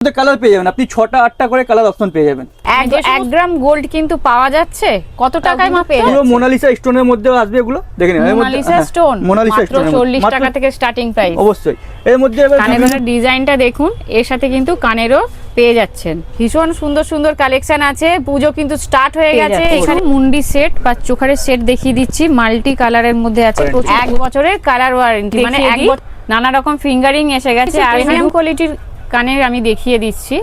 Colour পেয়ে যাবেন আপনি 6টা 8টা করে কালার অপশন পেয়ে যাবেন। 1 গ্রাম গোল্ড কিন্তু পাওয়া যাচ্ছে কত টাকায় মাপে? পুরো মোনালিসা স্টোনের মধ্যে আসবে এগুলো, দেখেন মোনালিসা স্টোন মোনালিসা মাত্র স্টোন 40 টাকা থেকে স্টার্টিং প্রাইস। অবশ্যই এর মধ্যে এবার কানের ডিজাইনটা দেখুন, এর সাথে কিন্তু কানেরও পেয়ে যাচ্ছেন। ভীষণ সুন্দর সুন্দর কালেকশন আছে, পুজো কিন্তু স্টার্ট হয়ে গেছে। এখানে মুন্ডি সেট বা চোখারের সেট দেখিয়ে দিচ্ছি, মাল্টি কালারের মধ্যে আছে। 1 বছরের কালার ওয়ারেন্টি, মানে নানা রকম ফিঙ্গারিং এসে গেছে। আর প্রিমিয়াম কোয়ালিটির কানের আমি দেখিয়ে দিচ্ছি।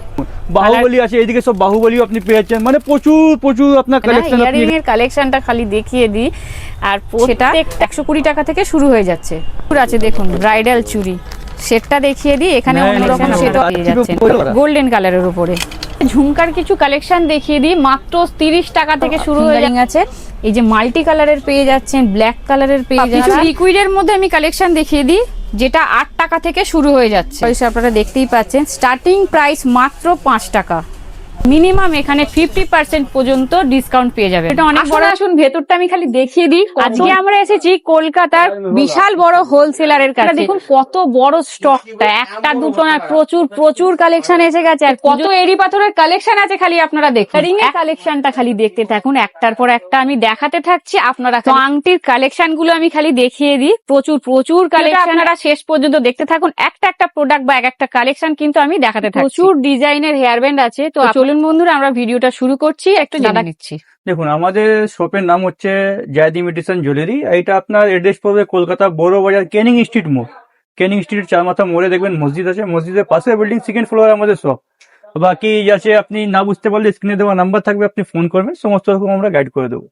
বাহুবলী আছে, এইদিকে সব বাহুবলীও আপনি পেয়ে যাচ্ছেন, মানে প্রচুর প্রচুর আপনার কালেকশন। ইয়ারিং এর কালেকশনটা খালি দেখিয়ে দিই, আর সেটা 120 টাকা থেকে শুরু হয়ে যাচ্ছে। আছে দেখুন ব্রাইডাল চুড়ি সেটটা দেখিয়ে দিই, এখানে অন্যরকম সেটও পেয়ে যাচ্ছেন গোল্ডেন কালারের উপরে। ঝুমকার কিছু কালেকশন দেখিয়ে দিই, মাত্র 30 টাকা থেকে শুরু হয়ে আছে। এই যে মাল্টি কালারের পেয়ে যাচ্ছেন, ব্ল্যাক কালারের পেয়ে যাচ্ছেন। লিকুইডের মধ্যে আমি কালেকশন দেখিয়ে দিই, যেটা 8 টাকা থেকে শুরু হয়ে যাচ্ছে। আপনারা দেখতেই পাচ্ছেন স্টার্টিং প্রাইস মাত্র 5 টাকা। মিনিমাম এখানে 50% পর্যন্ত ডিসকাউন্ট পেয়ে যাবে। এটা অনেক বড়। আসুন ভেতরটা আমি খালি দেখিয়ে দিই। আজকে আমরা এসেছি কলকাতার বিশাল বড় হোলসেলারের কাছে। দেখুন কত বড় স্টকটা, একটা দুটো না, প্রচুর প্রচুর কালেকশন এসে গেছে। আর কত এরি পাথরের কালেকশন আছে খালি আপনারা দেখুন। রিং এর কালেকশনটা খালি দেখতে থাকুন, একটার পর একটা আমি দেখাতে থাকছি আপনারা। আংটির কালেকশন গুলো আমি খালি দেখিয়ে দিই, প্রচুর প্রচুর কালেকশন। আপনারা শেষ পর্যন্ত দেখতে থাকুন, একটা একটা প্রোডাক্ট বা একটা কালেকশন কিন্তু আমি দেখাতে থাকছি। প্রচুর ডিজাইনের হেয়ার ব্যান্ড আছে। তো চলুন বন্ধুরা আমরা ভিডিওটা শুরু করছি, একটু জানা নিচ্ছি। দেখুন আমাদের শপের নাম হচ্ছে জায়দ ইমিটেশন জুয়েলারি। এটা আপনার এড্রেস পড়বে কলকাতা বড় বাজার ক্যানিং স্ট্রিট মোড়। ক্যানিং স্ট্রিট 4 মাথা মোড়ে দেখবেন মসজিদ আছে, মসজিদের পাশে বিল্ডিং, সেকেন্ড ফ্লোরে আমাদের শপ। বাকি আছে আপনি না বুঝতে পারলে স্ক্রিনে দেওয়া নাম্বার থাকবে, আপনি ফোন করবেন, সমস্ত রকম আমরা গাইড করে দেবো।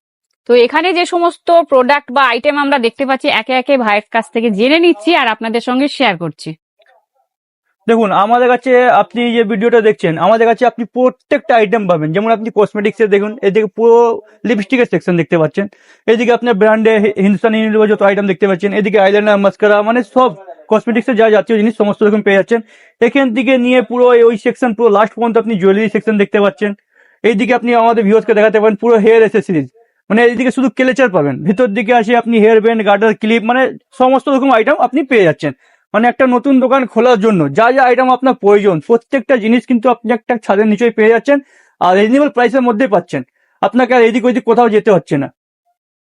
তো এখানে যে সমস্ত প্রোডাক্ট বা আইটেম আমরা দেখতে পাচ্ছি একে একে ভাইয়ের কাছ থেকে জেনে নিচ্ছি আর আপনাদের সঙ্গে শেয়ার করছি। দেখুন আমাদের কাছে আপনি যে ভিডিওটা দেখছেন, আমাদের কাছে আপনি প্রত্যেকটা আইটেম পাবেন। যেমন আপনি কসমেটিক্স এর দেখুন, এদিকে পুরো লিপস্টিকের সেকশন দেখতে পাচ্ছেন, এদিকে আপনার ব্র্যান্ডে হিন্দুস্তানি ইউনিভার্স যত আইটেম দেখতে পাচ্ছেন, এদিকে আইলাইনার, মাস্কারা, মানে সব কসমেটিক্স এর যা জাতীয় জিনিস সমস্ত রকম পেয়ে যাচ্ছেন। এখান থেকে নিয়ে পুরো ওই সেকশন পুরো লাস্ট পর্যন্ত আপনি জুয়েলারি সেকশন দেখতে পাচ্ছেন। এইদিকে আপনি আমাদের ভিউয়ার্সকে দেখাতে পারেন পুরো হেয়ার অ্যাসেসরিজ, মানে এইদিকে শুধু ক্লেচার পাবেন, ভিতর দিকে আসে আপনি হেয়ার ব্যান্ড, গার্ডার, ক্লিপ, মানে সমস্ত রকম আইটেম আপনি পেয়ে যাচ্ছেন। মানে একটা নতুন দোকান খোলার জন্য যা যা আইটেম আপনার প্রয়োজন প্রত্যেকটা জিনিস কিন্তু আপনি একটা ছাদের নিচেই পেয়ে যাচ্ছেন, আর রিজনেবল প্রাইসের মধ্যে পাচ্ছেন। আপনাকে আর এদিক ওইদিক কোথাও যেতে হচ্ছে না।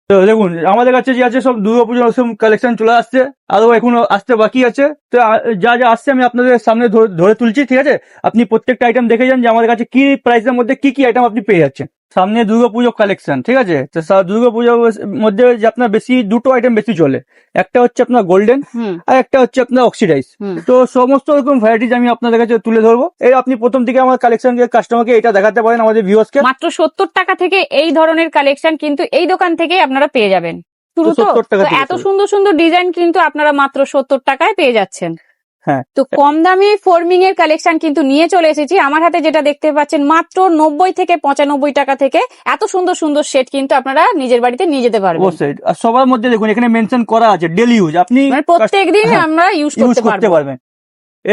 তো দেখুন আমাদের কাছে যে আছে সব দুর্গাপুজোর সব কালেকশন চলে আসছে, আরো এখনো আসতে বাকি আছে। তো যা যা আসছে আমি আপনাদের সামনে ধরে তুলছি, ঠিক আছে? আপনি প্রত্যেকটা আইটেম দেখে যান যে আমাদের কাছে কি প্রাইসের মধ্যে কি কি আইটেম আপনি পেয়ে যাচ্ছেন। সামনে দুর্গাপুজো কালেকশন, ঠিক আছে? তো দুর্গাপুজোর মধ্যে যে আপনার বেশি দুটো আইটেম বেশি চলে, একটা হচ্ছে আপনার গোল্ডেন আর একটা হচ্ছে আপনার অক্সিডাইজ। তো সমস্ত রকম ভ্যারাইটিজ আমি আপনাদের কাছে তুলে ধরবো। এই আপনি প্রথম থেকে আমার কালেকশন কাস্টমারকে এটা দেখাতে পারেন, আমাদের ভিউয়ার্সকে। মাত্র 70 টাকা থেকে এই ধরনের কালেকশন কিন্তু এই দোকান থেকে আপনারা পেয়ে যাবেন। শুরু তো এত সুন্দর সুন্দর ডিজাইন কিন্তু আপনারা মাত্র 70 টাকায় পেয়ে যাচ্ছেন। হ্যাঁ, তো কম দামি ফর্মিং এর কালেকশন কিন্তু নিয়ে চলে এসেছি। আমার হাতে যেটা দেখতে পাচ্ছেন মাত্র 90 থেকে 95 টাকা থেকে এত সুন্দর সুন্দর সেট কিন্তু আপনারা নিজের বাড়িতে নিয়ে যেতে পারবেন। অবশ্যই। আর সবার মধ্যে দেখুন এখানে মেনশন করা আছে ডেইলি ইউজ, আপনি প্রত্যেকদিন আমরা ইউজ করতে পারবেন।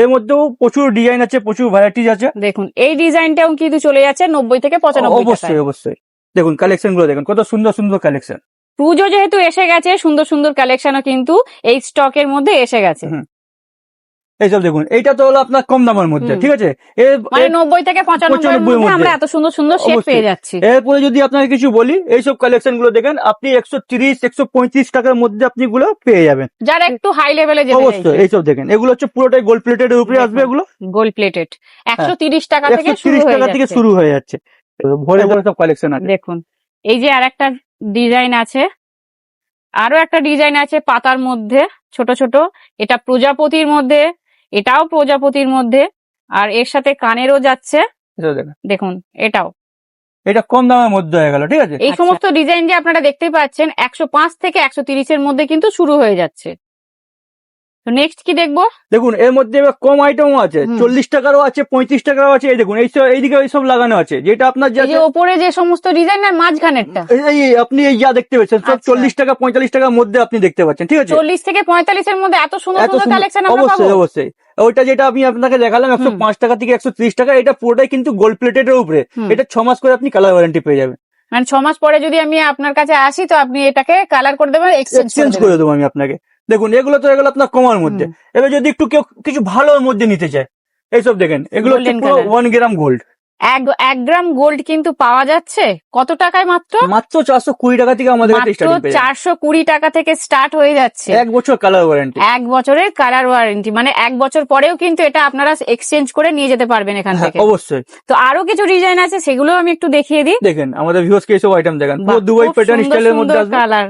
এর মধ্যেও প্রচুর ডিজাইন আছে, প্রচুর ভ্যারাইটিজ আছে। দেখুন এই ডিজাইনটাও কিন্তু চলে যাচ্ছে 90 থেকে 95 টাকা। অবশ্যই অবশ্যই। দেখুন কালেকশন গুলো দেখুন, কত সুন্দর সুন্দর কালেকশন। পুজো যেহেতু এসে গেছে, সুন্দর সুন্দর কালেকশনও কিন্তু এই স্টকের মধ্যে এসে গেছে। এইসব দেখুন, এইটা তো হলো আপনার কম দামের মধ্যে, ঠিক আছে? মানে 90 থেকে 95 মধ্যে আমরা এত সুন্দর সুন্দর সেট পেয়ে যাচ্ছি। এরপরে যদি আপনাকে কিছু বলি, এইসব কালেকশন গুলো দেখেন আপনি 130 135 টাকার মধ্যে আপনি গুলো পেয়ে যাবেন, যারা একটু হাই লেভেলে যেতে চাইছে। অবশ্যই এইসব দেখেন, এগুলো হচ্ছে পুরোটাই গোল্ড প্লেটেড এর উপরে আসবে। এগুলো গোল্ড প্লেটেড 130 টাকা থেকে 130 টাকা থেকে শুরু হয়ে যাচ্ছে। ভরে ভরে সব কালেকশন আছে। দেখুন এই যে আরেকটা ডিজাইন আছে, আরো একটা ডিজাইন আছে পাতার মধ্যে ছোট ছোট, এটা প্রজাপতির মধ্যে, এটাও প্রজাপতির মধ্যে, আর এর সাথে কানেরও যাচ্ছে। দেখুন এটা কম দামের মধ্যে হয়ে গেল, ঠিক আছে? এই সমস্ত ডিজাইন যে আপনারা দেখতে পাচ্ছেন 105 থেকে 130 এর মধ্যে কিন্তু শুরু হয়ে যাচ্ছে। তো নেক্সট কি দেখবো? দেখুন এর মধ্যে কম আইটেমও আছে, 40 টাকারও আছে, 35 টাকারও আছে। এই দেখুন এইদিকে এইসব লাগানো আছে, যেটা আপনার যে উপরে যে সমস্ত ডিজাইন আর মাঝখানেরটা আপনি এই যা দেখতে পাচ্ছেন সব 40 টাকা 45 টাকার মধ্যে আপনি দেখতে পাচ্ছেন, ঠিক আছে? 40 থেকে 45 এর মধ্যে এত সুন্দর সুন্দর কালেকশন আমরা পাবো। অবশ্যই অবশ্যই। ওইটা যেটা আমি আপনাকে দেখালাম 105 টাকা থেকে 130 টাকা, এটা পুরোটাই কিন্তু গোল্ড প্লেটেড এর উপরে। এটা 6 মাস করে আপনি কালার ওয়ারেন্টি পেয়ে যাবেন। মানে 6 মাস পরে যদি আমি আপনার কাছে আসি তো আপনি এটাকে কালার করে দেবেন, এক্সচেঞ্জ করে দেবো আমি আপনাকে। দেখুন এগুলো তো এগুলো আপনার কমার মধ্যে। এবার যদি একটু কেউ কিছু ভালোর মধ্যে নিতে চায়, এইসব দেখেন, এগুলো হচ্ছে Golden পুরো color। 1 গ্রাম গোল্ড। এক গ্রাম গোল্ড কিন্তু পাওয়া যাচ্ছে কত টাকায়? মাত্র মাত্র 420 টাকা থেকে আমাদের কাছে মাত্র স্টার্টিং পেয়ে যাবেন। 420 টাকা থেকে স্টার্ট হয়ে যাচ্ছে। 1 বছর কালার ওয়ারেন্টি। 1 বছরের কালার ওয়ারেন্টি, মানে 1 বছর পরেও কিন্তু এটা আপনারা এক্সচেঞ্জ করে নিয়ে যেতে পারবেন এখান থেকে। অবশ্যই। তো আরো কিছু ডিজাইন আছে, সেগুলো আমি একটু দেখিয়ে দিই। দেখেন আমাদের ভিউয়ার্স কে এইসব আইটেম দেখেন, পুরো বাহ, দুবাই খুব প্যাটার্ন সুন্দর স্টাইলের মধ্যে সুন্দর আসবে। কালার,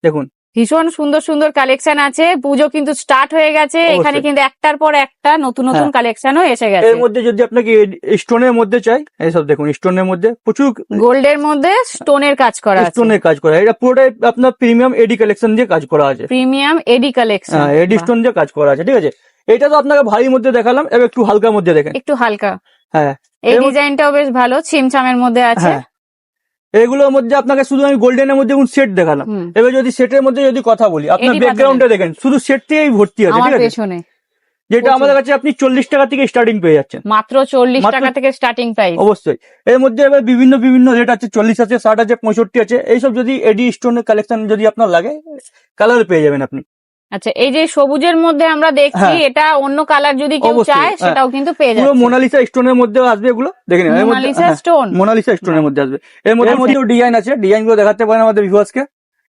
দেখুন ভীষণ সুন্দর সুন্দর কালেকশন আছে। পুজো কিন্তু স্টার্ট হয়ে গেছে, অবশ্যই। এখানে কিন্তু একটার পর একটা নতুন নতুন হ্যাঁ। কালেকশনও এসে গেছে। এর মধ্যে যদি আপনাকে স্টোনের মধ্যে চাই, এইসব দেখুন স্টোনের মধ্যে প্রচুর গোল্ডের মধ্যে স্টোনের কাজ করা আছে, স্টোনের কাজ করা, এটা পুরোটাই আপনার প্রিমিয়াম এডি কালেকশন দিয়ে কাজ করা আছে। প্রিমিয়াম এডি কালেকশন। হ্যাঁ, এডি স্টোন দিয়ে কাজ করা আছে, ঠিক আছে। এটা তো আপনাকে ভারীর মধ্যে দেখালাম, এবার একটু হালকার মধ্যে দেখেন। একটু হালকা, হ্যাঁ এই ডিজাইনটাও বেশ ভালো, ছিমছামের মধ্যে আছে। হ্যাঁ, এগুলোর মধ্যে আপনাকে শুধু আমি গোল্ডেনের মধ্যে সেট দেখালাম। হুম। এবার যদি সেটের মধ্যে যদি কথা বলি, আপনার এডি ব্যাকগ্রাউন্ডে দেখেন শুধু সেট থেকেই ভর্তি আছে, আমার ঠিক আছে। পেছনে যেটা প্রচুর। আমাদের কাছে আপনি 40 টাকা থেকে স্টার্টিং পেয়ে যাচ্ছেন। মাত্র 40 মাত্র- টাকা থেকে স্টার্টিং প্রাইস। অবশ্যই। এর মধ্যে এবার বিভিন্ন বিভিন্ন রেট আছে, 40 আছে, 60 আছে, 65 আছে। এইসব যদি এডি স্টোনের কালেকশন যদি আপনার লাগে, কালার পেয়ে যাবেন আপনি। আচ্ছা, এই যে সবুজের মধ্যে আমরা দেখছি, হ্যাঁ। এটা অন্য কালার যদি কেউ অবশ্যই, চায় হ্যাঁ। সেটাও কিন্তু পেয়ে পুরো যাচ্ছে। মোনালিসা স্টোনের মধ্যে আসবে এগুলো, দেখেন এর মধ্যে মোনালিসা স্টোন। মোনালিসা স্টোনের মধ্যে আসবে। এর মধ্যে ডিজাইন আছে, ডিজাইন গুলো দেখাতে পারেন আমাদের ভিউয়ার্সকে।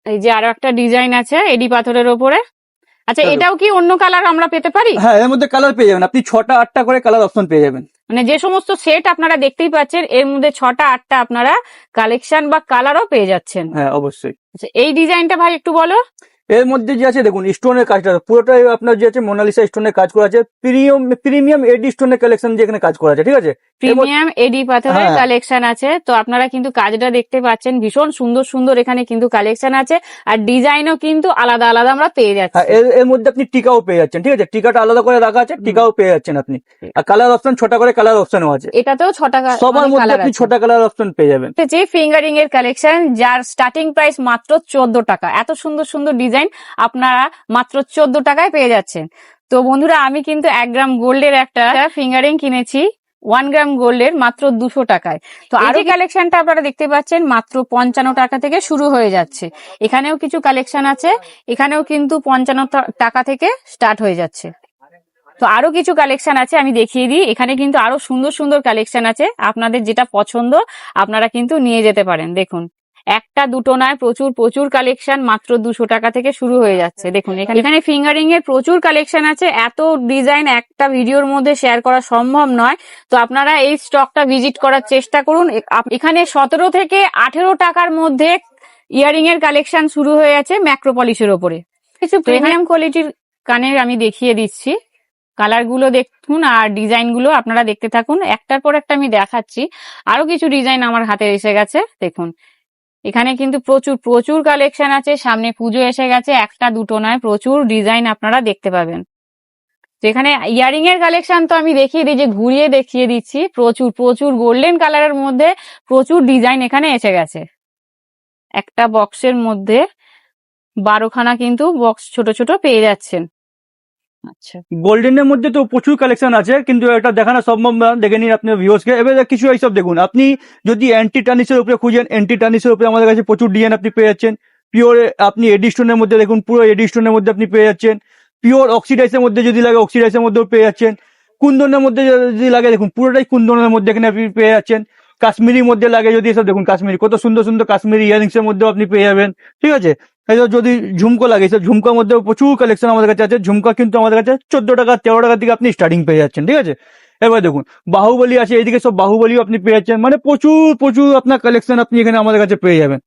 এই যে আরো একটা ডিজাইন আছে এডি পাথরের ওপরে। আচ্ছা, চলো। এটাও কি অন্য কালার আমরা পেতে পারি? হ্যাঁ, এর মধ্যে কালার পেয়ে যাবেন আপনি, 6টা 8টা করে কালার অপশন পেয়ে যাবেন। মানে যে সমস্ত সেট আপনারা দেখতেই পাচ্ছেন, এর মধ্যে 6টা 8টা আপনারা কালেকশন বা কালারও পেয়ে যাচ্ছেন। হ্যাঁ অবশ্যই। আচ্ছা, এই ডিজাইনটা ভাই একটু বলো। এর মধ্যে যে আছে দেখুন স্টোনের কাজটা পুরোটাই আপনার যে আছে মোনালিসা স্টোনের কাজ করা আছে, প্রিমিয়াম এডি স্টোনের কালেকশন যে এখানে কাজ করা আছে, ঠিক আছে। প্রিমিয়াম এডি পাথরের হ্যাঁ। কালেকশন আছে, তো আপনারা কিন্তু কাজটা দেখতে পাচ্ছেন, ভীষণ সুন্দর সুন্দর এখানে কিন্তু কালেকশন আছে, আর ডিজাইনও কিন্তু আলাদা আলাদা আমরা পেয়ে যাচ্ছি। হ্যাঁ, এর মধ্যে আপনি টিকাও পেয়ে যাচ্ছেন, ঠিক আছে। টিকাটা আলাদা করে রাখা আছে, টিকাও পেয়ে যাচ্ছেন আপনি। আর কালার অপশন 6টা করে কালার অপশনও আছে। এটাতেও 6টা সবার মধ্যে আপনি 6টা কালার অপশন পেয়ে যাবেন। যে ফিঙ্গারিং এর কালেকশন, যার স্টার্টিং প্রাইস মাত্র 14 টাকা। এত সুন্দর সুন্দর ডিজাইন আপনারা মাত্র 14 টাকায় পেয়ে যাচ্ছেন। তো বন্ধুরা, আমি কিন্তু 1 গ্রাম গোল্ডের একটা ফিঙ্গারিং কিনেছি 1 গ্রাম গোল্ডের মাত্র 200 টাকায়। তো আরো কালেকশনটা আপনারা দেখতে পাচ্ছেন, মাত্র 55 টাকা থেকে শুরু হয়ে যাচ্ছে। এখানেও কিছু কালেকশন আছে, এখানেও কিন্তু 55 টাকা থেকে স্টার্ট হয়ে যাচ্ছে। তো আরো কিছু কালেকশন আছে, আমি দেখিয়ে দিই। এখানে কিন্তু আরো সুন্দর সুন্দর কালেকশন আছে, আপনাদের যেটা পছন্দ আপনারা কিন্তু নিয়ে যেতে পারেন। দেখুন, একটা দুটো নয়, প্রচুর প্রচুর কালেকশন মাত্র 200 টাকা থেকে শুরু হয়ে যাচ্ছে। দেখুন এখানে ফিঙ্গারিং এর প্রচুর কালেকশন আছে, এত ডিজাইন একটা ভিডিওর মধ্যে শেয়ার করা সম্ভব নয়। তো আপনারা এই স্টকটা ভিজিট করার চেষ্টা করুন। এখানে 17 থেকে 18 টাকার মধ্যে ইয়ারিং এর কালেকশন শুরু হয়ে আছে ম্যাক্রো পলিশের ওপরে। কিছু প্রিমিয়াম কোয়ালিটির কানের আমি দেখিয়ে দিচ্ছি, কালার গুলো দেখুন আর ডিজাইন গুলো আপনারা দেখতে থাকুন, একটার পর একটা আমি দেখাচ্ছি। আরো কিছু ডিজাইন আমার হাতে এসে গেছে, দেখুন এখানে কিন্তু প্রচুর প্রচুর কালেকশন আছে। সামনে পুজো এসে গেছে, একটা দুটো নয়, প্রচুর ডিজাইন আপনারা দেখতে পাবেন। তো এখানে ইয়ারিং এর কালেকশন তো আমি দেখিয়ে দিই, যে ঘুরিয়ে দেখিয়ে দিচ্ছি, প্রচুর প্রচুর গোল্ডেন কালারের মধ্যে প্রচুর ডিজাইন এখানে এসে গেছে। একটা বক্সের মধ্যে 12খানা কিন্তু বক্স ছোট ছোট পেয়ে যাচ্ছেন। আচ্ছা, গোল্ডেনের মধ্যে তো প্রচুর কালেকশন আছে, কিন্তু এটা দেখানো সম্ভব না, দেখে নিন আপনার ভিউয়ার্সকে। এবার কিছু এইসব দেখুন, আপনি যদি অ্যান্টি টার্নিশের উপরে খুঁজেন, অ্যান্টি টার্নিশের উপরে আমাদের কাছে প্রচুর ডিজাইন আপনি পেয়ে যাচ্ছেন। পিওর আপনি এডি স্টোনের মধ্যে দেখুন, পুরো এডি স্টোনের মধ্যে আপনি পেয়ে যাচ্ছেন। পিওর অক্সিডাইসের মধ্যে যদি লাগে অক্সিডাইসের মধ্যেও পেয়ে যাচ্ছেন। কুন্দনের মধ্যে যদি লাগে দেখুন, পুরোটাই কুন্দনের মধ্যে এখানে আপনি পেয়ে যাচ্ছেন। কাশ্মীরির মধ্যে লাগে যদি, এসব দেখুন কাশ্মীরি, কত সুন্দর সুন্দর কাশ্মীরি ইয়ারিংস এর মধ্যেও আপনি পেয়ে যাবেন, ঠিক আছে। এবার যদি ঝুমকো লাগে, সব ঝুমকার মধ্যে প্রচুর কালেকশন আমাদের কাছে আছে। ঝুমকা কিন্তু আমাদের কাছে 14 টাকা 13 টাকা থেকে আপনি স্টার্টিং পেয়ে যাচ্ছেন, ঠিক আছে। এবার দেখুন বাহুবলী আছে, এইদিকে সব বাহুবলীও আপনি পেয়ে যাচ্ছেন, মানে প্রচুর প্রচুর আপনার কালেকশন আপনি এখানে আমাদের কাছে পেয়ে যাবেন।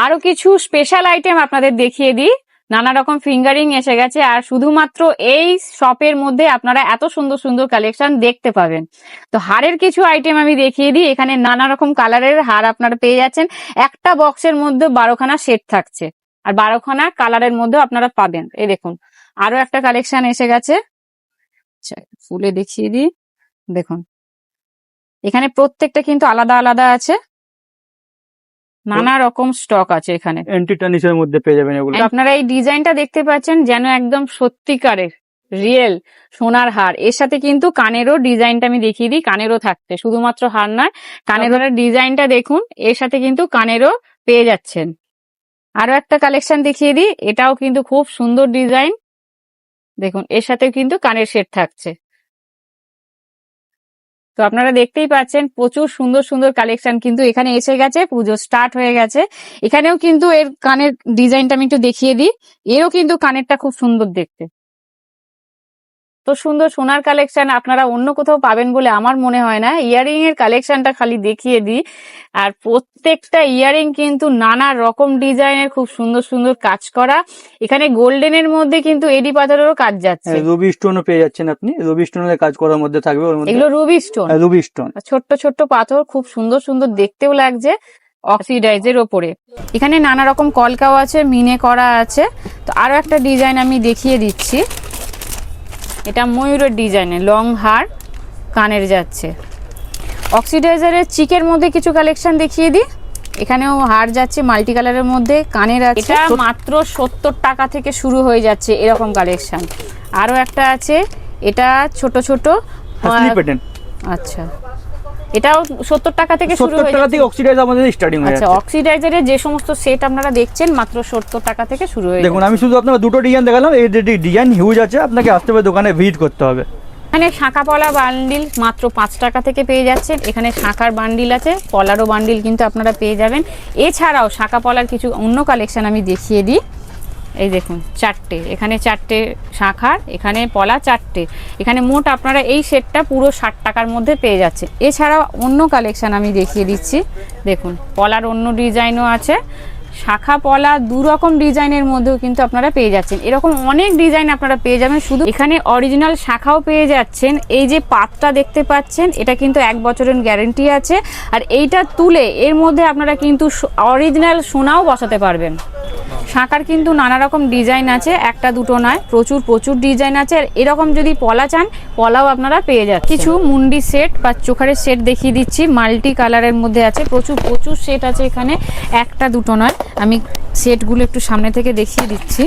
আরো কিছু স্পেশাল আইটেম আপনাদের দেখিয়ে দিই। নানা রকম ফিঙ্গারিং এসে গেছে, আর শুধুমাত্র এই শপের মধ্যে আপনারা এত সুন্দর সুন্দর কালেকশন দেখতে পাবেন। তো হারের কিছু আইটেম আমি দেখিয়ে দিই। এখানে নানা রকম কালারের হার আপনারা পেয়ে যাচ্ছেন। একটা বক্সের মধ্যে 12খানা সেট থাকছে, আর 12খানা কালারের মধ্যে আপনারা পাবেন। এই দেখুন আরো একটা কালেকশন এসে গেছে, আচ্ছা ফুলে দেখিয়ে দিই। দেখুন এখানে প্রত্যেকটা কিন্তু আলাদা আলাদা আছে, নানা রকম স্টক আছে এখানে। অ্যান্টি টার্নিশের মধ্যে পেয়ে যাবেন এগুলো। আপনারা এই ডিজাইনটা দেখতে পাচ্ছেন, যেন একদম সত্যিকারের রিয়েল সোনার হার। এর সাথে কিন্তু কানেরও ডিজাইনটা আমি দেখিয়ে দিই, কানেরও থাকছে, শুধুমাত্র হার নয়, কানেরও ডিজাইনটা দেখুন, এর সাথে কিন্তু কানেরও পেয়ে যাচ্ছেন। আরো একটা কালেকশন দেখিয়ে দিই, এটাও কিন্তু খুব সুন্দর ডিজাইন, দেখুন এর সাথে কিন্তু কানের সেট থাকছে। তো আপনারা দেখতেই পাচ্ছেন প্রচুর সুন্দর সুন্দর কালেকশন কিন্তু এখানে এসে গেছে, পুজো স্টার্ট হয়ে গেছে। এখানেও কিন্তু এর কানের ডিজাইনটা আমি একটু দেখিয়ে দিই, এরও কিন্তু কানেরটা খুব সুন্দর দেখতে। তো সুন্দর সোনার কালেকশন আপনারা অন্য কোথাও পাবেন বলে আমার মনে হয় না। ইয়ারিং এর কালেকশনটা খালি দেখিয়ে দিই, আর প্রত্যেকটা ইয়ারিং কিন্তু নানা রকম ডিজাইনের খুব সুন্দর সুন্দর কাজ করা। এখানে গোল্ডেনের মধ্যে কিন্তু এডি পাথরেরও কাজ যাচ্ছে, রুবি স্টোনও পেয়ে যাচ্ছেন আপনি, রুবি স্টোনের কাজ করার মধ্যে থাকবে ওর মধ্যে। এগুলো রুবি স্টোন, রুবি স্টোন ছোট্ট ছোট্ট পাথর, খুব সুন্দর সুন্দর দেখতেও লাগছে, অক্সিডাইজের ওপরে। এখানে নানা রকম কলকাও আছে, মিনে করা আছে। তো আরো একটা ডিজাইন আমি দেখিয়ে দিচ্ছি, এটা ময়ূরের ডিজাইনে লং হার কানের যাচ্ছে। অক্সিডাইজারের চিকের মধ্যে কিছু কালেকশন দেখিয়ে দিই, এখানেও হার যাচ্ছে মাল্টি কালারের মধ্যে, কানের আছে। এটা মাত্র 70 টাকা থেকে শুরু হয়ে যাচ্ছে এরকম কালেকশন। আরো একটা আছে, এটা ছোট ছোট, আচ্ছা এটাও 70 টাকা থেকে শুরু হয়ে যাচ্ছে। অক্সিডাইজার আমাদের স্টার্টিং হয়ে যাচ্ছে। আচ্ছা, অক্সিডাইজারের যে সমস্ত সেট আপনারা দেখছেন মাত্র 70 টাকা থেকে শুরু হয়ে যাচ্ছে। দেখুন আমি শুধু আপনাকে দুটো ডিজাইন দেখালাম, এই ডিজাইন হিউজ আছে, আপনাকে আসতে হবে দোকানে ভিজিট করতে হবে। এখানে শাঁখা পলা বান্ডিল মাত্র 5 টাকা থেকে পেয়ে যাচ্ছেন। এখানে শাঁখার বান্ডিল আছে, পলারও বান্ডিল কিন্তু আপনারা পেয়ে যাবেন। এছাড়াও শাঁখা পলার কিছু অন্য কালেকশন আমি দেখিয়ে দিই। এই দেখুন চারটে, এখানে চারটে শাঁখার, এখানে পলা চারটে, এখানে মোট আপনারা এই সেটটা পুরো 60 টাকার মধ্যে পেয়ে যাচ্ছে। এছাড়াও অন্য কালেকশন আমি দেখিয়ে দিচ্ছি, দেখুন পলার অন্য ডিজাইনও আছে, শাখা পলা দু রকম ডিজাইনের মধ্যেও কিন্তু আপনারা পেয়ে যাচ্ছেন। এরকম অনেক ডিজাইন আপনারা পেয়ে যাবেন। শুধু এখানে অরিজিনাল শাখাও পেয়ে যাচ্ছেন। এই যে পাতটা দেখতে পাচ্ছেন, এটা কিন্তু 1 বছরের গ্যারেন্টি আছে। আর এইটা তুলে এর মধ্যে আপনারা কিন্তু অরিজিনাল সোনাও বসাতে পারবেন। শাঁখার কিন্তু নানা রকম ডিজাইন আছে, একটা দুটো নয়, প্রচুর প্রচুর ডিজাইন আছে। আর এরকম যদি পলা চান, পলাও আপনারা পেয়ে যাচ্ছেন। কিছু মুন্ডি সেট বা চোখারের সেট দেখিয়ে দিচ্ছি, মাল্টি কালারের মধ্যে আছে, প্রচুর প্রচুর সেট আছে এখানে, একটা দুটো নয়। আমি সেটগুলো একটু সামনে থেকে দেখিয়ে দিচ্ছি,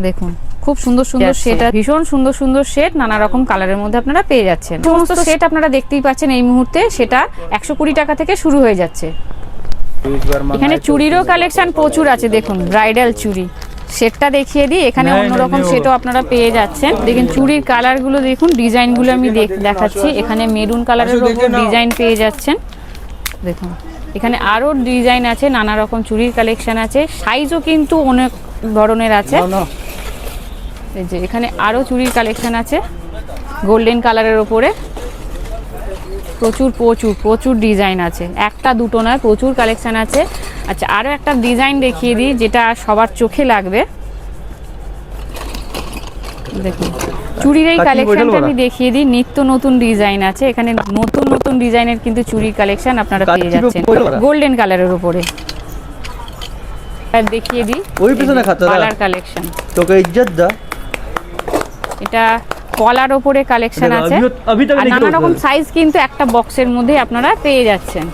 দেখুন খুব সুন্দর সুন্দর সেট, ভীষণ সুন্দর সুন্দর সেট, নানা রকম কালারের মধ্যে আপনারা পেয়ে যাচ্ছেন। সমস্ত সেট আপনারা দেখতেই পাচ্ছেন এই মুহূর্তে, সেটা 120 টাকা থেকে শুরু হয়ে যাচ্ছে। এখানে চুড়িরও কালেকশন প্রচুর আছে, দেখুন ব্রাইডাল চুড়ি সেটটা দেখিয়ে দিই। এখানে অন্যরকম সেটও আপনারা পেয়ে যাচ্ছেন। দেখুন চুড়ির কালারগুলো দেখুন, ডিজাইনগুলো আমি দেখাচ্ছি। এখানে মেরুন কালারের উপর ডিজাইন পেয়ে যাচ্ছেন, দেখুন এখানে আরো ডিজাইন আছে, নানা রকম চুড়ির কালেকশন আছে, সাইজও কিন্তু অনেক ধরনের আছে। এই যে এখানে আরো চুড়ির কালেকশন আছে গোল্ডেন কালারের উপরে, প্রচুর প্রচুর প্রচুর ডিজাইন আছে, একটা দুটো নয়, প্রচুর কালেকশন আছে। আচ্ছা আরো একটা ডিজাইন দেখিয়ে দিই, যেটা সবার চোখে লাগবে। দেখুন চুড়ির এই কালেকশনটা আমি দেখিয়ে দিই, নিত্য নতুন ডিজাইন আছে এখানে, নতুন নতুন ডিজাইনের কিন্তু চুড়ির কালেকশন আপনারা পেয়ে যাচ্ছেন গোল্ডেন কালারের উপরে। দেখিয়ে দিই কালার কালেকশন, তোকে ইজ্জত দা, এটা কলার ওপরে কালেকশন আছে, আর নানা রকম সাইজ কিন্তু একটা বক্সের মধ্যে আপনারা পেয়ে যাচ্ছেন।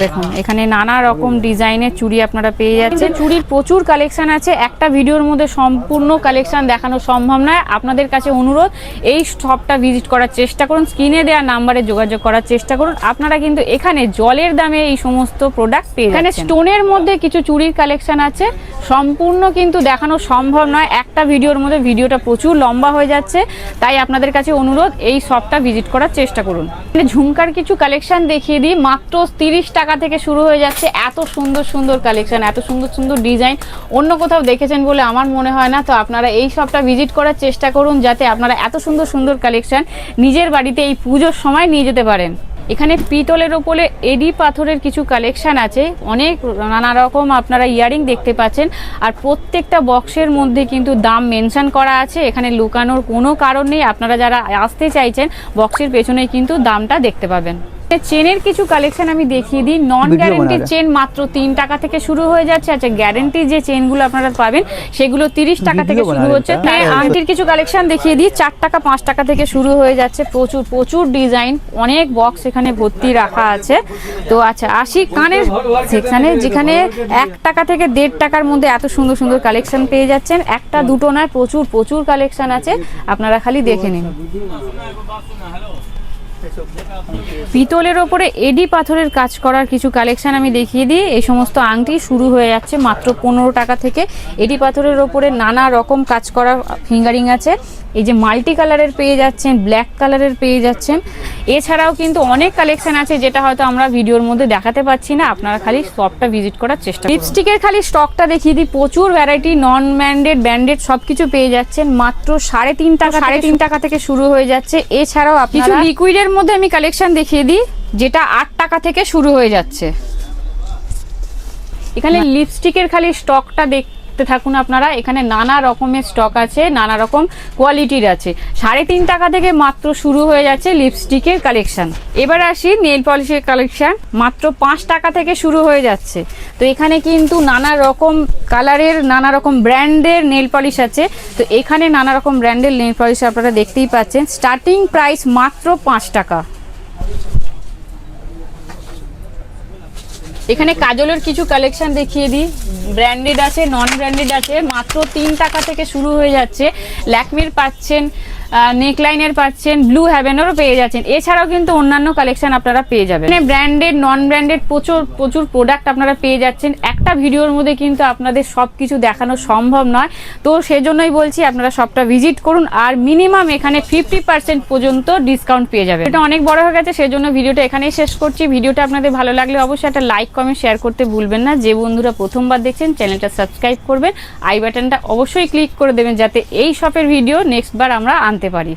দেখুন এখানে নানা রকম ডিজাইনের চুড়ি আপনারা পেয়ে যাচ্ছেন। চুড়ির প্রচুর কালেকশন আছে, একটা ভিডিওর মধ্যে সম্পূর্ণ কালেকশন দেখানো সম্ভব নয়। আপনাদের কাছে অনুরোধ, এই শপটা ভিজিট করার চেষ্টা করুন, স্ক্রিনে দেওয়া নাম্বারে যোগাযোগ করার চেষ্টা করুন। আপনারা কিন্তু এখানে জলের দামে এই সমস্ত প্রোডাক্ট পেয়ে যাচ্ছেন। এখানে স্টোনের মধ্যে কিছু চুড়ির কালেকশন আছে, সম্পূর্ণ কিন্তু দেখানো সম্ভব নয়, একটা ভিডিওর মধ্যে ভিডিওটা প্রচুর লম্বা হয়ে যাচ্ছে। তাই আপনাদের কাছে অনুরোধ, এই শপটা ভিজিট করার চেষ্টা করুন। ঝুমকার কিছু কালেকশন দেখিয়ে দিই, মাত্র 30 টাকা থেকে শুরু হয়ে যাচ্ছে। এত সুন্দর সুন্দর কালেকশন, এত সুন্দর সুন্দর ডিজাইন অন্য কোথাও দেখেছেন বলে আমার মনে হয় না। তো আপনারা এই শপটা ভিজিট করার চেষ্টা করুন, যাতে আপনারা এত সুন্দর সুন্দর কালেকশন নিজের বাড়িতে এই পুজোর সময় নিয়ে যেতে পারেন। এখানে পিতলের ওপরে এডি পাথরের কিছু কালেকশন আছে, অনেক নানা রকম আপনারা ইয়ারিং দেখতে পাচ্ছেন। আর প্রত্যেকটা বক্সের মধ্যে কিন্তু দাম মেনশন করা আছে, এখানে লুকানোর কোনো কারণ নেই। আপনারা যারা আসতে চাইছেন, বক্সের পেছনে কিন্তু দামটা দেখতে পাবেন। চেনের কিছু কালেকশন আমি দেখিয়ে দিই। নন গ্যারেন্টির চেন মাত্র 3 টাকা থেকে শুরু হয়ে যাচ্ছে। আচ্ছা গ্যারেন্টি যে চেনগুলো আপনারা পাবেন, সেগুলো 30 টাকা থেকে শুরু হচ্ছে। আংটির কিছু কালেকশন দেখিয়ে দিই, 4 টাকা 5 টাকা থেকে শুরু হয়ে যাচ্ছে। প্রচুর প্রচুর ডিজাইন, অনেক বক্স এখানে ভর্তি রাখা আছে। তো আচ্ছা আসি কানের সেকশনে, যেখানে 1 টাকা থেকে 1.5 টাকার মধ্যে এত সুন্দর সুন্দর কালেকশন পেয়ে যাচ্ছেন। একটা দুটো নয়, প্রচুর প্রচুর কালেকশন আছে, আপনারা খালি দেখে নিন। পিতলের ওপরে এডি পাথরের কাজ করার কিছু কালেকশন আমি দেখিয়ে দিই। এই সমস্ত আংটি শুরু হয়ে যাচ্ছে মাত্র 15 টাকা থেকে। এডি পাথরের ওপরে নানা রকম কাজ করা ফিঙ্গারিং আছে। এই যে মাল্টি কালারের পেয়ে যাচ্ছেন, ব্ল্যাক কালারের পেয়ে যাচ্ছেন। এছাড়াও কিন্তু অনেক কালেকশন আছে যেটা হয়তো আমরা ভিডিওর মধ্যে দেখাতে পাচ্ছি না, আপনারা খালি শপটা ভিজিট করার চেষ্টা করুন। লিপস্টিকের খালি স্টকটা দেখিয়ে দিই, প্রচুর ভ্যারাইটি, নন ব্র্যান্ডেড ব্র্যান্ডেড সবকিছু পেয়ে যাচ্ছেন মাত্র 3.5 টাকা থেকে শুরু হয়ে যাচ্ছে। এছাড়াও কিছু লিকুইডের মধ্যে আমি কালেকশন দেখিয়ে দিই যেটা 8 টাকা থেকে শুরু হয়ে যাচ্ছে। এখানে লিপস্টিকের খালি স্টকটা দেখতে থাকুন আপনারা, এখানে নানা রকমের স্টক আছে, নানা রকম কোয়ালিটির আছে। 3.5 টাকা থেকে মাত্র শুরু হয়ে যাচ্ছে লিপস্টিকের কালেকশন। এবার আসি নেল পলিশের কালেকশন, মাত্র 5 টাকা থেকে শুরু হয়ে যাচ্ছে। তো এখানে কিন্তু নানা রকম কালারের, নানা রকম ব্র্যান্ডের নেল পলিশ আছে। তো এখানে নানা রকম ব্র্যান্ডের নেল পলিশ আপনারা দেখতেই পাচ্ছেন। স্টার্টিং প্রাইস মাত্র 5 টাকা। এখানে কাজলের কিছু কালেকশন দেখিয়ে দিই, ব্র্যান্ডেড আছে, নন ব্র্যান্ডেড আছে। মাত্র 3 টাকা থেকে শুরু হয়ে যাচ্ছে। ল্যাকমির পাচ্ছেন, নেকলাইনের পাচ্ছেন, ব্লু হেভেনেরও পেয়ে যাচ্ছেন। এছাড়াও কিন্তু অন্যান্য কালেকশন আপনারা পেয়ে যাবেন। মানে ব্র্যান্ডেড, নন ব্র্যান্ডেড প্রচুর প্রোডাক্ট আপনারা পেয়ে যাচ্ছেন। একটা ভিডিওর মধ্যে কিন্তু আপনাদের সব কিছু দেখানো সম্ভব নয়, তো সেজন্যই বলছি আপনারা সবটা ভিজিট করুন। আর মিনিমাম এখানে 50% পর্যন্ত ডিসকাউন্ট পেয়ে যাবেন। এটা অনেক বড় হয়ে গেছে, সেজন্য ভিডিওটা এখানেই শেষ করছি। ভিডিওটা আপনাদের ভালো লাগলে অবশ্যই একটা লাইক, কমেন্ট, শেয়ার করতে ভুলবেন না। যে বন্ধুরা প্রথমবার দেখছেন চ্যানেলটা সাবস্ক্রাইব করবেন, আই বাটনটা অবশ্যই ক্লিক করে দেবেন যাতে এই শপের ভিডিও নেক্সট বার আমরা আনতে পারি।